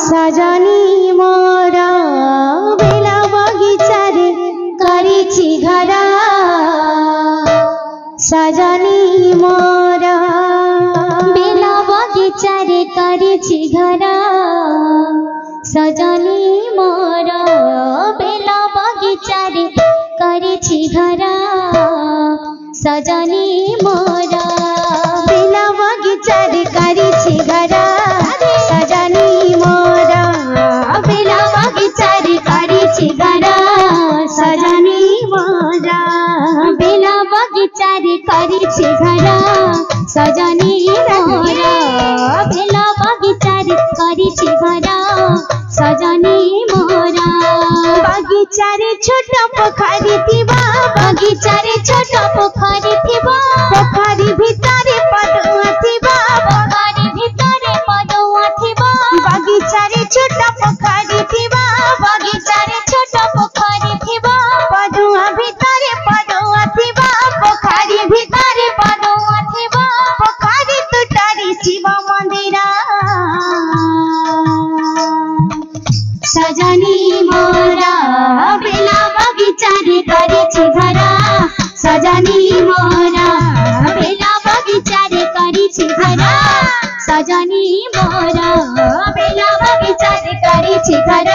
सजनी मोर बेला बगीचारे करिछि घर सजनी मोर बेला बगीचारे करिछि घर सजनी मोर बेला बगीचारे करिछि घर सजनी मोर बेला बगीचारे करिछि घर सजनी मोर बेला बगीचारे करिछि घर सजनी मोर बेला बगीचारे करिछि घर सजनी मोर बेला बगीचारे करिछि घर सजनी मोर बगीचारे छोट पोखरी थिबा बगीचारे छोट पोखरी थिबा पोखरी भितरे पडुआ थिबा पोखरी भितरे पडुआ थिबा बगीचारे छोट पोखरी थिबा बगीचारे छोट पोखरी थिबा पडुआ भितरे पडुआ थिबा पोखरी भितरे पडुआ थिबा पोखरी तुटारी शिव मंदिर सजनी मोर बेला बगीचारे करिछि घर सजनी मोर बेला बगीचारे करिछि घर सजनी मोर बेला बगीचारे करिछि घर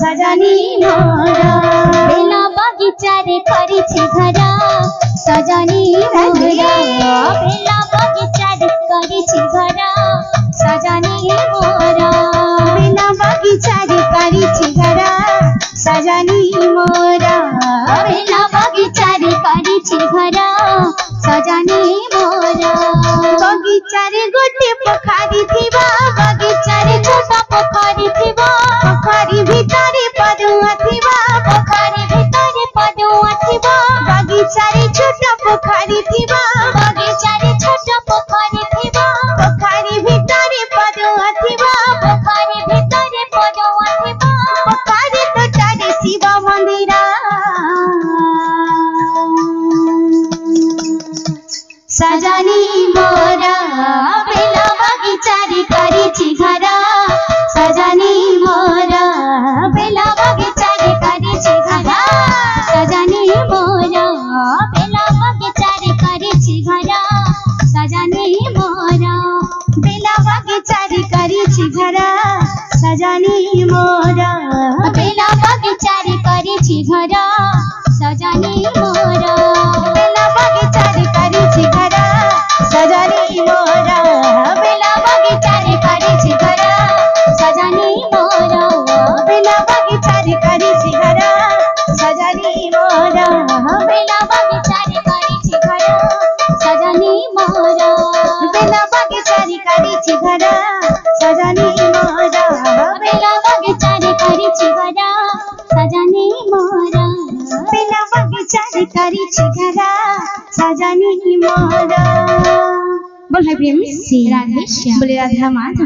सजनी मोर बेला बगीचारे करिछि घर सजनी मोर बेला बगीचारे करिछि घर सजनी मोर बेला बगीचारे करिछि घर सजनी मोर बेला बगीचारे करिछि घर सजनी मोर बगीचारे गोटे पोखरी थिबा बगीचारे छोट पोखरी थिबा पोखरी भितरे पडुआ थिबा पोखरी भितरे पडुआ थिबा बगीचारे छोट पोखरी थिबा बगीचारे छोट पोखरी थिबा पोखरी भितरे पडुआ थिबा पोखरी भितरे पडुआ थिबा पोखरी तुटारे शिव मंदिर सजनी मोर बेला बगीचारे करिछि घर सजनी मोर बेला बगीचारे करिछि घर सजनी मोर बेला बगीचारे करिछि घर सजनी मोर बेला बगीचारे करिछि घर सजनी मोर बेला बगीचारे करिछि घर सजनी मोर बेला बगीचारे करिछि घर सजनी मोर बेला बगीचारे करिछि घर सजनी मोर बेला बगीचारे करिछि घर सजनी मोर बेला बगीचारे करिछि घर सजनी मोर बेला बगीचारे करिछि घर सजनी मोर बेला बगीचारे करिछि घर सजनी मोर बेला बगीचारे करिछि घर सजनी मोर। बोल है प्रेम श्री राधे श्याम बोले राधा माधव।